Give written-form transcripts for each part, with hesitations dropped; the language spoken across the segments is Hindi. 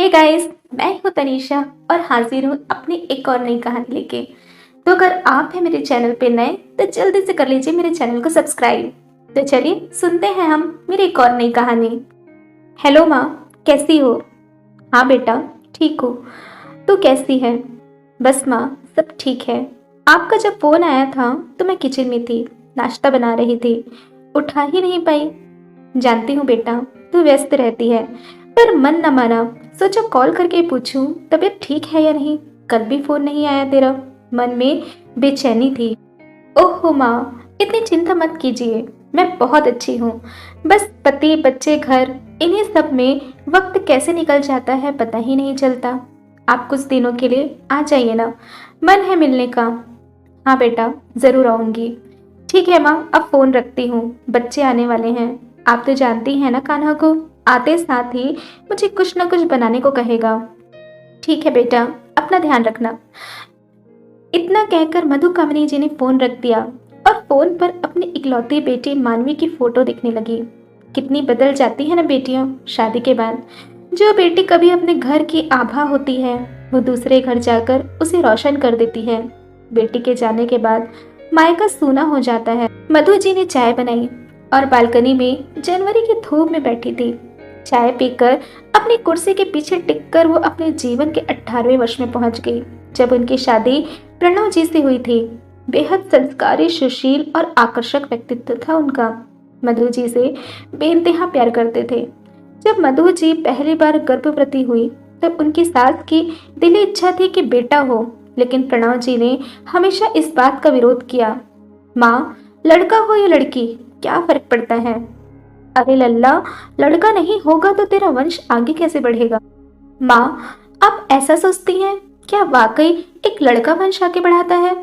हे गाइस, मैं हूँ तनीषा और हाजिर हूँ अपनी एक और नई कहानी लेके। तो अगर आप हैं मेरे चैनल पे नए तो जल्दी से कर लीजिए मेरे चैनल को सब्सक्राइब। तो चलिए सुनते हैं हम मेरी एक और नई कहानी। हेलो माँ, कैसी हो? हाँ बेटा, ठीक हो। तू कैसी है? बस माँ, सब ठीक है। आपका जब फोन आया था तो मैं किचन में थी, नाश्ता बना रही थी, उठा ही नहीं पाई। जानती हूँ बेटा, तू व्यस्त रहती है, पर मन न माना। सोचा कॉल करके पूछूं तबीयत ठीक है या नहीं। कल भी फोन नहीं आया तेरा। मन में बेचैनी थी। ओहो माँ, इतनी चिंता मत कीजिए, मैं बहुत अच्छी हूँ। बस पति बच्चे घर, इन्हीं सब में वक्त कैसे निकल जाता है पता ही नहीं चलता। आप कुछ दिनों के लिए आ जाइए ना, मन है मिलने का। हाँ बेटा, जरूर आऊंगी। ठीक है माँ, अब फोन रखती हूँ, बच्चे आने वाले हैं। आप तो जानती हैं ना कान्हा को, आते साथ ही मुझे कुछ न कुछ बनाने को कहेगा। ठीक है बेटा, अपना ध्यान रखना। इतना कहकर मधुकामिनी जी ने फोन रख दिया और फोन पर अपनी इकलौती बेटी मानवी की फोटो दिखने लगी। कितनी बदल जाती है ना बेटियां शादी के बाद। जो बेटी कभी अपने घर की आभा होती है, वो दूसरे घर जाकर उसे रोशन कर देती है। बेटी के जाने के बाद मायका सूना हो जाता है। मधु जी ने चाय बनाई और बालकनी में जनवरी की धूप में बैठी थी। चाय पीकर अपनी कुर्सी के पीछे टिककर वो अपने जीवन के 18वें वर्ष में पहुंच गई, जब उनकी शादी प्रणव जी से हुई थी। बेहद संस्कारी, सुशील और आकर्षक व्यक्तित्व था उनका। मधु जी से बेइंतहा प्यार करते थे। जब मधु जी पहली बार गर्भवती हुई तब उनकी सास की दिली इच्छा थी कि बेटा हो, लेकिन प्रणव जी ने हमेशा इस बात का विरोध किया। माँ, लड़का हो या लड़की, क्या फर्क पड़ता है? अरे लल्ला, लड़का नहीं होगा तो तेरा वंश आगे कैसे बढ़ेगा? माँ, आप ऐसा सोचती हैं? क्या वाकई एक लड़का वंश आगे बढ़ाता है?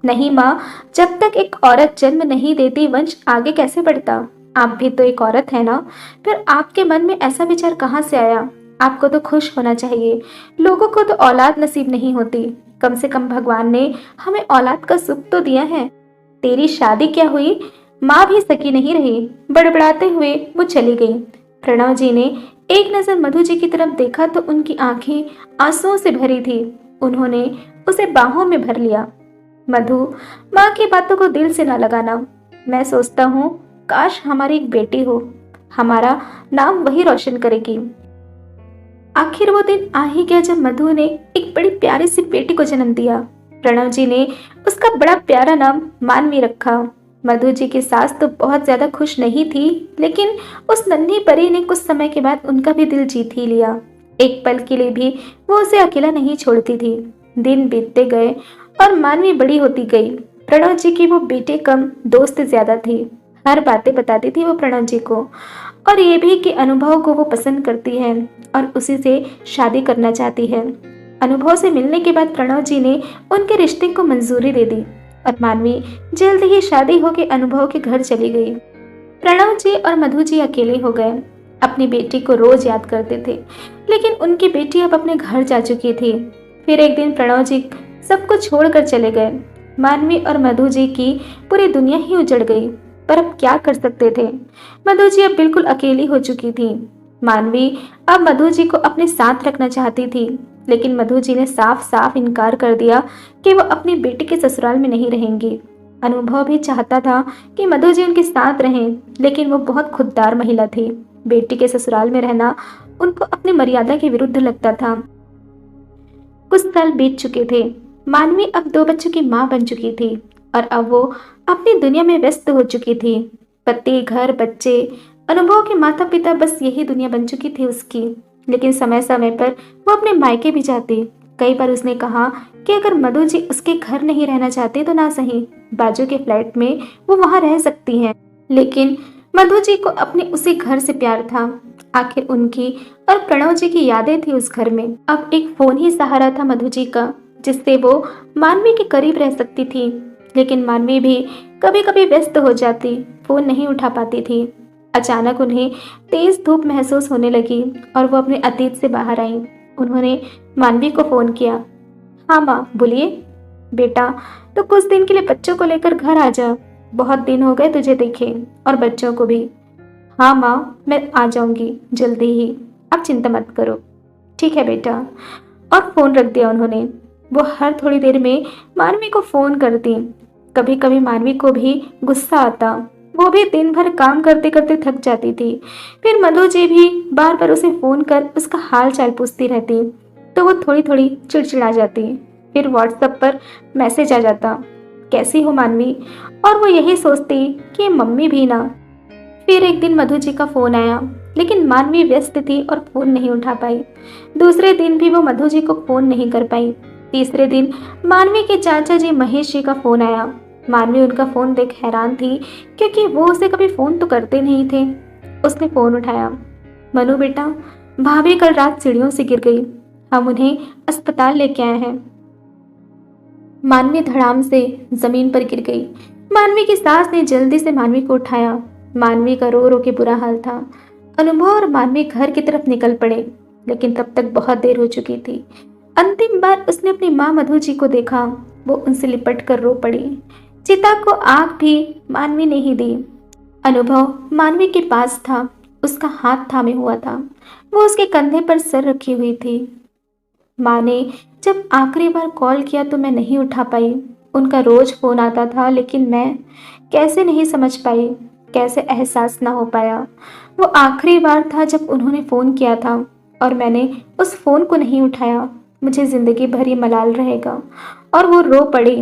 नहीं माँ, जब तक एक औरत जन्म नहीं देती वंश आगे कैसे बढ़ता? आप भी तो एक औरत है ना, फिर आपके मन में ऐसा विचार कहाँ से आया? आपको तो खुश होना चाहिए। लोगों को तो औलाद नसीब नहीं होती, कम से कम भगवान ने हमें औलाद का सुख तो दिया है। तेरी शादी क्या हुई? माँ भी सकी नहीं रही, बड़बड़ाते हुए वो चली गई। प्रणव जी ने एक नजर मधु जी की तरफ देखा तो उनकी आंखें आंसुओं से भरी थी। उन्होंने उसे बाहों में भर लिया। मधु, माँ की बातों को दिल से न लगाना। मैं सोचता हूँ काश हमारी एक बेटी हो, हमारा नाम वही रोशन करेगी। आखिर वो दिन आ ही गया जब मधु ने एक बड़ी प्यारी सी बेटी को जन्म दिया। प्रणव जी ने उसका बड़ा प्यारा नाम मानवी रखा। मधु जी की सास तो बहुत ज्यादा खुश नहीं थी, लेकिन उस नन्ही परी ने कुछ समय के बाद उनका भी दिल जीत ही लिया। एक पल के लिए भी वो उसे अकेला नहीं छोड़ती थी। दिन बीतते गए और मानवी बड़ी होती गई। प्रणव जी की वो बेटी कम, दोस्त ज्यादा थी। हर बातें बताती थी वो प्रणव जी को, और ये भी कि अनुभव को वो पसंद करती है और उसी से शादी करना चाहती है। अनुभव से मिलने के बाद प्रणव जी ने उनके रिश्ते को मंजूरी दे दी और मानवी जल्द ही शादी होकर अनुभव के घर चली गई। प्रणव जी और मधु जी अकेले हो गए। अपनी बेटी को रोज याद करते थे, लेकिन उनकी बेटी अब अपने घर जा चुकी थी। फिर एक दिन प्रणव जी सब कुछ छोड़कर चले गए। मानवी और मधु जी की पूरी दुनिया ही उजड़ गई, पर अब क्या कर सकते थे। मधु जी अब बिल्कुल अकेली हो चुकी थी। मानवी अब मधु जी को अपने साथ रखना चाहती थी, लेकिन मधु जी ने साफ साफ इनकार कर दिया कि वो अपनी बेटी के ससुराल में नहीं रहेंगी। अनुभव भी चाहता था कि मधु जी उनके साथ रहें, लेकिन वो बहुत खुददार महिला थी। बेटी के ससुराल में रहना उनको अपनी मर्यादा के विरुद्ध लगता था। कुछ साल बीत चुके थे। मानवी अब 2 बच्चों की माँ बन चुकी थी और अब वो अपनी दुनिया में व्यस्त हो चुकी थी। पति, घर, बच्चे, अनुभव के माता पिता, बस यही दुनिया बन चुकी थी उसकी। लेकिन समय समय पर वो अपने मायके भी जाती। कई बार उसने कहा कि अगर मधु जी उसके घर नहीं रहना चाहते तो ना सही, बाजू के फ्लैट में वो वहां रह सकती हैं। लेकिन मधु जी को अपने उसी घर से प्यार था। आखिर उनकी और प्रणव जी की यादें थी उस घर में। अब एक फोन ही सहारा था मधु जी का, जिससे वो मानवी के करीब रह सकती थी। लेकिन मानवी भी कभी कभी व्यस्त हो जाती, फोन नहीं उठा पाती थी। अचानक उन्हें तेज धूप महसूस होने लगी और वो अपने अतीत से बाहर आई। उन्होंने मानवी को फोन किया। हाँ माँ, बोलिए। बेटा, तो कुछ दिन के लिए बच्चों को लेकर घर आ जा, बहुत दिन हो गए तुझे देखे, और बच्चों को भी। हाँ माँ, मैं आ जाऊंगी जल्दी ही, आप चिंता मत करो। ठीक है बेटा। और फोन रख दिया उन्होंने। वो हर थोड़ी देर में मानवी को फोन करती। कभी कभी मानवी को भी गुस्सा आता। वो भी दिन भर काम करते करते थक जाती थी। फिर मधु जी भी बार बार उसे फोन कर उसका हाल चाल पूछती रहती, तो वो थोड़ी थोड़ी चिड़चिड़ा जाती। फिर व्हाट्सएप पर मैसेज आ जाता, कैसी हो मानवी। और वो यही सोचती कि मम्मी भी ना। फिर एक दिन मधु जी का फोन आया, लेकिन मानवी व्यस्त थी और फोन नहीं उठा पाई। दूसरे दिन भी वो मधु जी को फोन नहीं कर पाई। तीसरे दिन मानवी के चाचा जी महेश जी का फोन आया। मानवी उनका फोन देख हैरान थी, क्योंकि वो उसे कभी फोन तो करते नहीं थे। उसने फोन उठाया। मनु बेटा, भाभी कल रात सीढ़ियों से गिर गई, हम उन्हें अस्पताल लेके आए हैं। मानवी धड़ाम से जमीन पर गिर गई। मानवी की सास ने जल्दी से मानवी को उठाया। मानवी का रो रो के बुरा हाल था। अनुभव और मानवी घर की तरफ निकल पड़े, लेकिन तब तक बहुत देर हो चुकी थी। अंतिम बार उसने अपनी माँ मधु जी को देखा। वो उनसे लिपट कर रो पड़ी। चिता को आग भी मानवी ने ही दी। अनुभव मानवी के पास था, उसका हाथ थामे हुआ था। वो उसके कंधे पर सर रखी हुई थी। माँ ने जब आखिरी बार कॉल किया तो मैं नहीं उठा पाई। उनका रोज फोन आता था, लेकिन मैं कैसे नहीं समझ पाई, कैसे एहसास ना हो पाया। वो आखिरी बार था जब उन्होंने फ़ोन किया था और मैंने उस फ़ोन को नहीं उठाया। मुझे ज़िंदगी भर ये मलाल रहेगा। और वो रो पड़ी।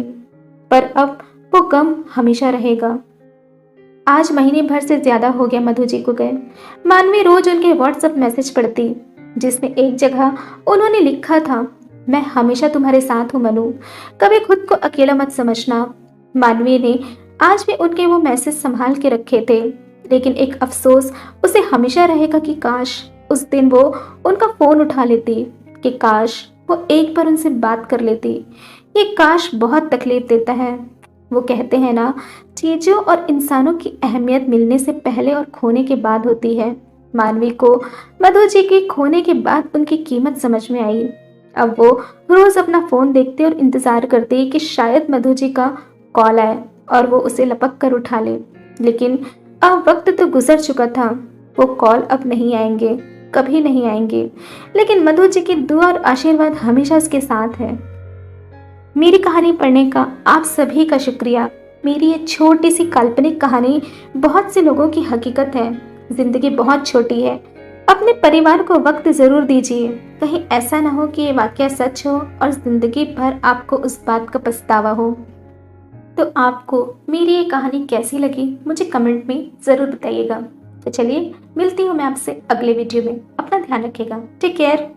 पर अब वो गम हमेशा रहेगा। आज महीने भर से ज़्यादा हो गया मधु जी को गए। मानवी रोज उनके व्हाट्सएप मैसेज पढ़ती, जिसमें एक जगह उन्होंने लिखा था, मैं हमेशा तुम्हारे साथ हूँ मनु, कभी खुद को अकेला मत समझना। मानवी ने आज भी उनके वो मैसेज संभाल के रखे थे, लेकिन एक अफसोस उसे हमेशा रहेगा कि काश उस दिन वो उनका फोन उठा लेती, कि काश वो एक बार उनसे बात कर लेती। ये काश बहुत तकलीफ देता है। वो कहते हैं ना, चीज़ों और इंसानों की अहमियत मिलने से पहले और खोने के बाद होती है। मानवी को मधु जी के खोने के बाद उनकी कीमत समझ में आई। अब वो रोज अपना फोन देखते और इंतजार करते कि शायद मधु जी का कॉल आए और वो उसे लपक कर उठा ले। लेकिन अब वक्त तो गुजर चुका था। वो कॉल अब नहीं आएंगे, कभी नहीं आएंगे। लेकिन मधु जी की दुआ और आशीर्वाद हमेशा उसके साथ है। मेरी कहानी पढ़ने का आप सभी का शुक्रिया। मेरी ये छोटी सी काल्पनिक कहानी बहुत से लोगों की हकीकत है। जिंदगी बहुत छोटी है। अपने परिवार को वक्त जरूर दीजिए। कहीं ऐसा ना हो कि ये वाकया सच हो और जिंदगी भर आपको उस बात का पछतावा हो। तो आपको मेरी ये कहानी कैसी लगी मुझे कमेंट में ज़रूर बताइएगा। तो चलिए, मिलती हूँ मैं आपसे अगले वीडियो में। अपना ध्यान रखिएगा। Take care.